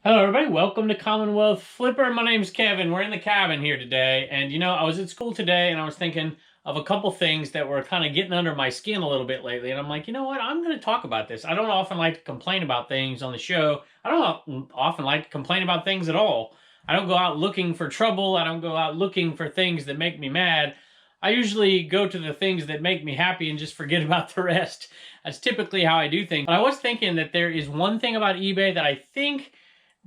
Hello everybody, welcome to Commonwealth Flipper. My name's Kevin. We're in the cabin here today, and I was at school today and I was thinking of a couple things that were kind of getting under my skin a little bit lately, and I'm like, you know what, I'm going to talk about this. I don't often like to complain about things on the show. I don't often like to complain about things at all. I don't go out looking for trouble. I don't go out looking for things that make me mad. I usually go to the things that make me happy and just forget about the rest. That's typically how I do things. But I was thinking that there is one thing about eBay that I think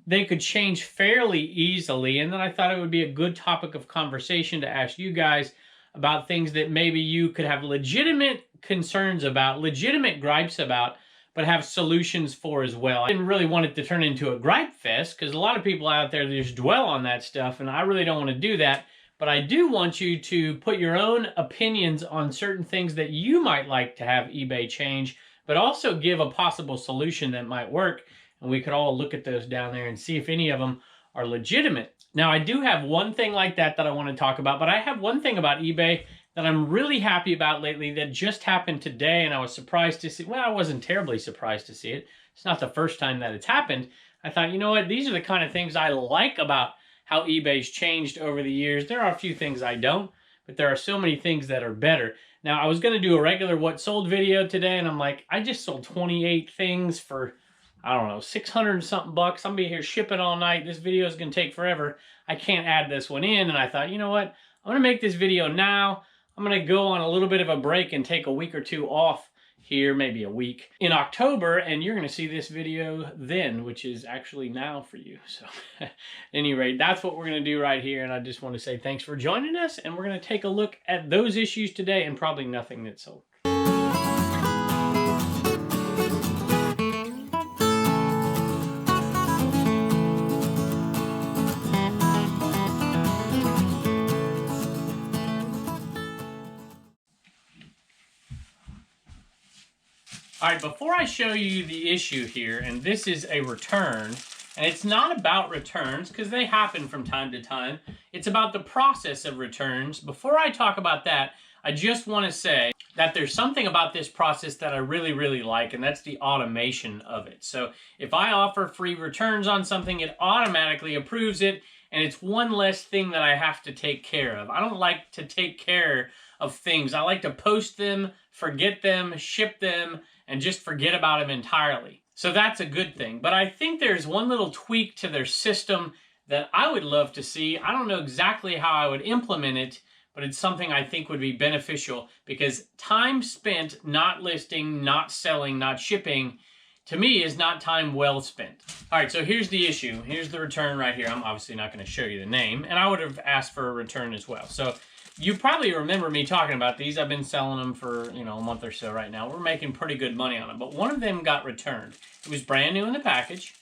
they could change fairly easily, and then I thought it would be a good topic of conversation to ask you guys about things that maybe you could have legitimate concerns about, legitimate gripes about, but have solutions for as well. I didn't really want it to turn into a gripe fest because a lot of people out there just dwell on that stuff, and I really don't want to do that. But I do want you to put your own opinions on certain things that you might like to have eBay change, but also give a possible solution that might work. And we could all look at those down there and see if any of them are legitimate. Now, I do have one thing like that I want to talk about, but I have one thing about eBay that I'm really happy about lately that just happened today, and I was surprised to see. Well, I wasn't terribly surprised to see it. It's not the first time that it's happened. I thought, you know what, these are the kind of things I like about how eBay's changed over the years. There are a few things I don't, but there are so many things that are better. Now, I was going to do a regular what sold video today, and I'm like, I just sold 28 things for, I don't know, 600 and something bucks. I'm gonna be here shipping all night. This video is gonna take forever. I can't add this one in. And I thought, you know what? I'm gonna make this video now. I'm gonna go on a little bit of a break and take a week or two off here, maybe a week in October, and you're gonna see this video then, which is actually now for you. So at any rate, that's what we're gonna do right here. And I just want to say thanks for joining us. And we're gonna take a look at those issues today and probably nothing that sold. All right, before I show you the issue here, and this is a return, and it's not about returns because they happen from time to time. It's about the process of returns. Before I talk about that, I just want to say that there's something about this process that I really, really like, and that's the automation of it. So if I offer free returns on something, it automatically approves it, and it's one less thing that I have to take care of. I don't like to take care of things. I like to post them, forget them, ship them, and just forget about them entirely. So that's a good thing. But I think there's one little tweak to their system that I would love to see. I don't know exactly how I would implement it, but it's something I think would be beneficial because time spent not listing, not selling, not shipping, to me is not time well spent. All right, so here's the issue. Here's the return right here. I'm obviously not going to show you the name, and I would have asked for a return as well. So you probably remember me talking about these. I've been selling them for, a month or so right now. We're making pretty good money on them, but one of them got returned. It was brand new in the package.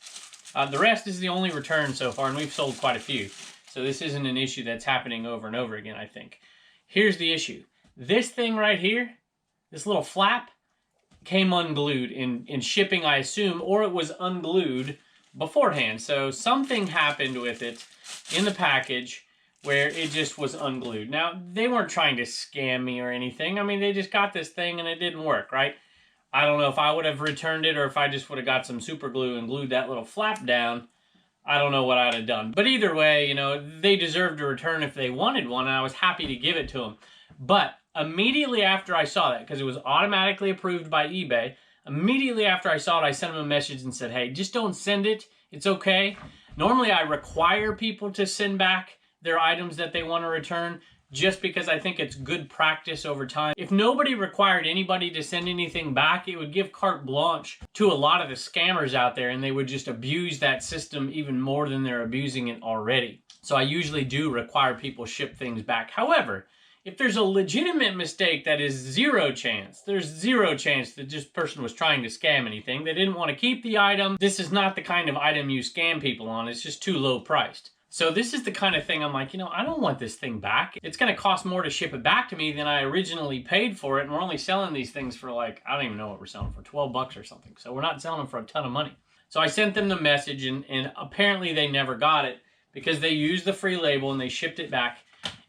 The rest is the only return so far, and we've sold quite a few. So this isn't an issue that's happening over and over again, I think. Here's the issue. This thing right here, this little flap, came unglued in shipping, I assume, or it was unglued beforehand. So something happened with it in the package where it just was unglued. Now, they weren't trying to scam me or anything. I mean, they just got this thing and it didn't work, right? I don't know if I would have returned it or if I just would have got some super glue and glued that little flap down. I don't know what I'd have done. But either way, they deserved a return if they wanted one, and I was happy to give it to them. But immediately after I saw that, because it was automatically approved by eBay, immediately after I saw it, I sent them a message and said, hey, just don't send it. It's okay. Normally, I require people to send back their items that they want to return just because I think it's good practice over time. If nobody required anybody to send anything back, it would give carte blanche to a lot of the scammers out there, and they would just abuse that system even more than they're abusing it already. So I usually do require people ship things back. However, if there's a legitimate mistake that is zero chance, there's zero chance that this person was trying to scam anything. They didn't want to keep the item. This is not the kind of item you scam people on. It's just too low priced. So this is the kind of thing I'm like, I don't want this thing back. It's going to cost more to ship it back to me than I originally paid for it. And we're only selling these things for I don't even know what we're selling for, 12 bucks or something. So we're not selling them for a ton of money. So I sent them the message, and apparently they never got it because they used the free label and they shipped it back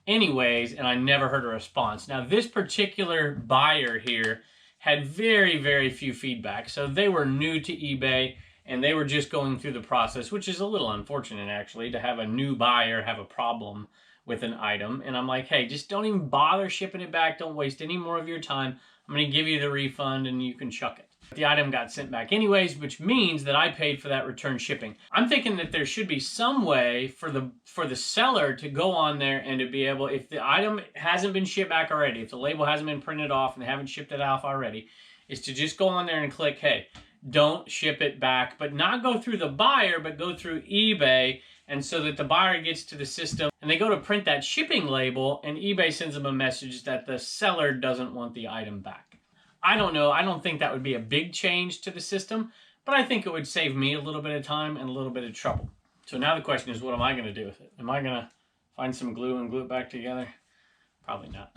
anyways, and I never heard a response. Now, this particular buyer here had very, very few feedback. So they were new to eBay. and they were just going through the process, which is a little unfortunate actually, to have a new buyer have a problem with an item. And I'm like, hey, just don't even bother shipping it back. Don't waste any more of your time. I'm going to give you the refund and you can chuck it. The item got sent back anyways, which means that I paid for that return shipping. I'm thinking that there should be some way for the seller to go on there and to be able, if the item hasn't been shipped back already, if the label hasn't been printed off and they haven't shipped it off already, is to just go on there and click, hey, don't ship it back, but not go through the buyer, but go through eBay, and so that the buyer gets to the system and they go to print that shipping label and eBay sends them a message that the seller doesn't want the item back. I don't know. I don't think that would be a big change to the system, but I think it would save me a little bit of time and a little bit of trouble. So now the question is, what am I going to do with it? Am I going to find some glue and glue it back together? Probably not.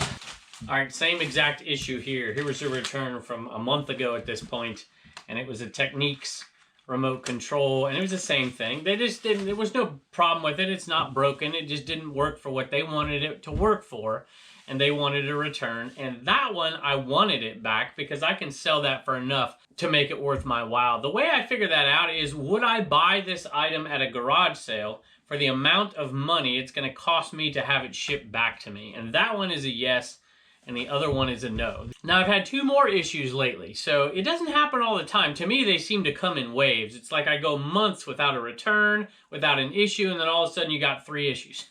All right, same exact issue here. Here was a return from a month ago at this point, and it was a Techniques remote control, and it was the same thing. They just didn't, there was no problem with it. It's not broken. It just didn't work for what they wanted it to work for, and they wanted a return. And that one, I wanted it back because I can sell that for enough to make it worth my while. The way I figured that out is, would I buy this item at a garage sale for the amount of money it's going to cost me to have it shipped back to me? And that one is a yes, and the other one is a no. Now, I've had 2 more issues lately, so it doesn't happen all the time. To me, they seem to come in waves. It's like I go months without a return, without an issue, and then all of a sudden you got 3 issues.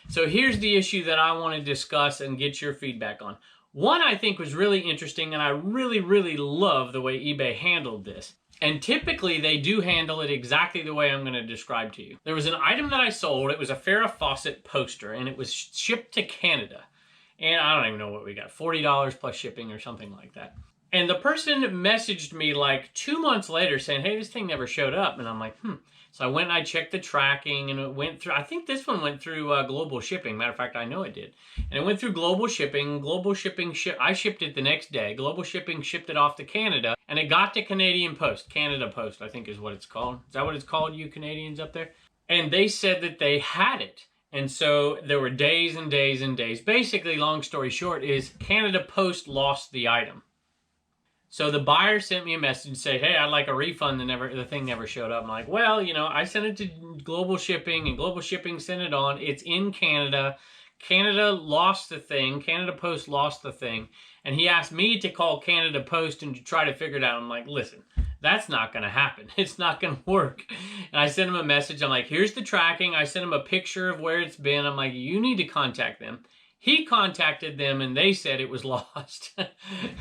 So here's the issue that I want to discuss and get your feedback on. One I think was really interesting, and I really love the way eBay handled this. And typically they do handle it exactly the way I'm going to describe to you. There was an item that I sold. It was a Farrah Fawcett poster, and it was shipped to Canada. And I don't even know what we got, $40 plus shipping or something like that. And the person messaged me like 2 months later saying, hey, this thing never showed up. And I'm like, So I went and I checked the tracking, and it went through, I think this one went through global shipping. Matter of fact, I know it did. And it went through global shipping. Global shipping, I shipped it the next day. Global shipping shipped it off to Canada, and it got to Canadian Post. Canada Post, I think is what it's called. Is that what it's called, you Canadians up there? And they said that they had it. And so there were days and days and days. Basically, long story short, is Canada Post lost the item. So the buyer sent me a message and said, hey, I'd like a refund. The thing never showed up. I'm like, well, you know, I sent it to Global Shipping, and Global Shipping sent it on. It's in Canada. Canada lost the thing. Canada Post lost the thing. And he asked me to call Canada Post and to try to figure it out. I'm like, listen, that's not going to happen. It's not going to work. And I sent him a message. I'm like, here's the tracking. I sent him a picture of where it's been. I'm like, you need to contact them. He contacted them, and they said it was lost.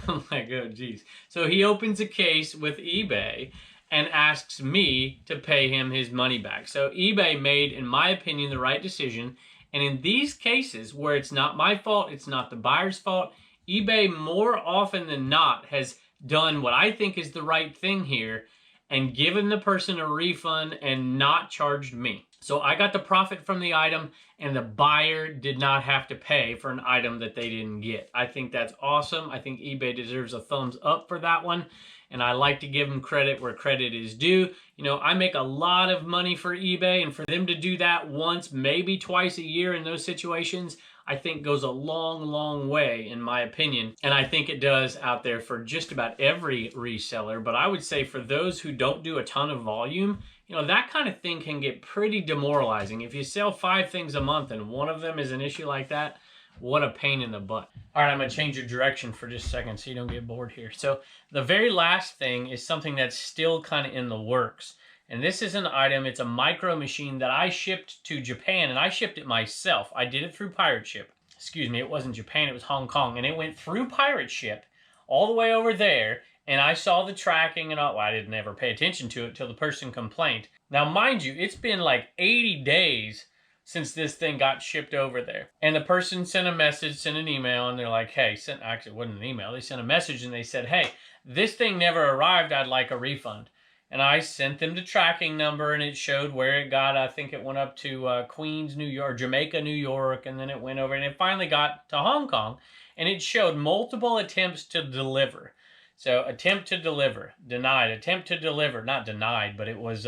I'm like, oh, geez. So he opens a case with eBay and asks me to pay him his money back. So eBay made, in my opinion, the right decision. And in these cases where it's not my fault, it's not the buyer's fault, eBay more often than not has done what I think is the right thing here and given the person a refund and not charged me. So I got the profit from the item, and the buyer did not have to pay for an item that they didn't get. I think that's awesome. I think eBay deserves a thumbs up for that one, and I like to give them credit where credit is due. You know, I make a lot of money for eBay, and for them to do that once, maybe twice a year in those situations, I think goes a long way, in my opinion. And I think it does out there for just about every reseller. But I would say for those who don't do a ton of volume, you know, that kind of thing can get pretty demoralizing. If you sell 5 things a month and one of them is an issue like that, what a pain in the butt. All right, I'm gonna change your direction for just a second so you don't get bored here. So the very last thing is something that's still kind of in the works. And this is an item, it's a micro machine that I shipped to Japan, and I shipped it myself. I did it through Pirate Ship. Excuse me, it wasn't Japan, it was Hong Kong. And it went through Pirate Ship all the way over there, and I saw the tracking and all. Well, I didn't ever pay attention to it till the person complained. Now, mind you, it's been like 80 days since this thing got shipped over there. And the person sent a message, sent an email, and they're like, hey, actually it wasn't an email, they sent a message and they said, hey, this thing never arrived, I'd like a refund. And I sent them the tracking number, and it showed where it got. I think it went up to Queens, New York, Jamaica, New York, and then it went over, and it finally got to Hong Kong, and it showed multiple attempts to deliver. So attempt to deliver, denied, attempt to deliver, not denied, but it was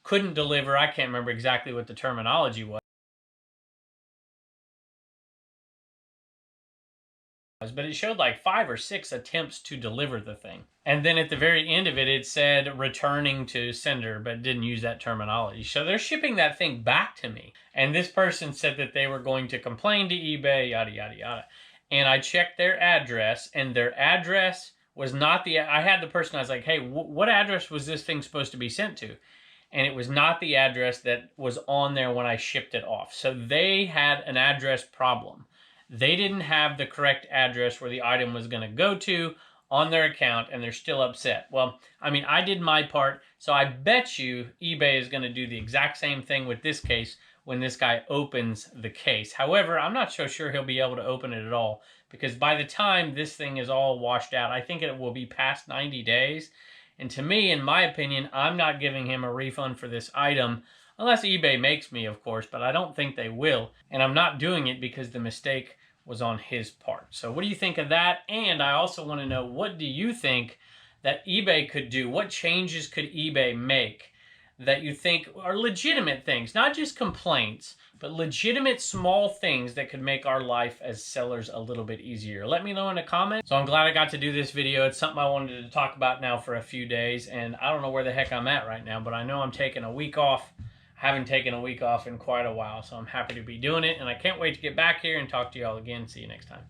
couldn't deliver. I can't remember exactly what the terminology was. but it showed like 5 or 6 attempts to deliver the thing. And then at the very end of it, it said returning to sender, but didn't use that terminology. So they're shipping that thing back to me. And this person said that they were going to complain to eBay, yada, yada, yada. And I checked their address, and their address was not the, I had the person, I was like, hey, what address was this thing supposed to be sent to? And it was not the address that was on there when I shipped it off. So they had an address problem. They didn't have the correct address where the item was going to go to on their account, and they're still upset. Well, I mean, I did my part, so I bet you eBay is going to do the exact same thing with this case when this guy opens the case. However, I'm not so sure he'll be able to open it at all, because by the time this thing is all washed out, I think it will be past 90 days. And to me, in my opinion, I'm not giving him a refund for this item, unless eBay makes me, of course, but I don't think they will. And I'm not doing it because the mistake was on his part. So what do you think of that? And I also want to know, what do you think that eBay could do? What changes could eBay make that you think are legitimate things, not just complaints, but legitimate small things that could make our life as sellers a little bit easier? Let me know in the comments. So I'm glad I got to do this video. It's something I wanted to talk about now for a few days, and I don't know where the heck I'm at right now, but I know I'm taking a week off. I haven't taken a week off in quite a while, so I'm happy to be doing it, and I can't wait to get back here and talk to y'all again. See you next time.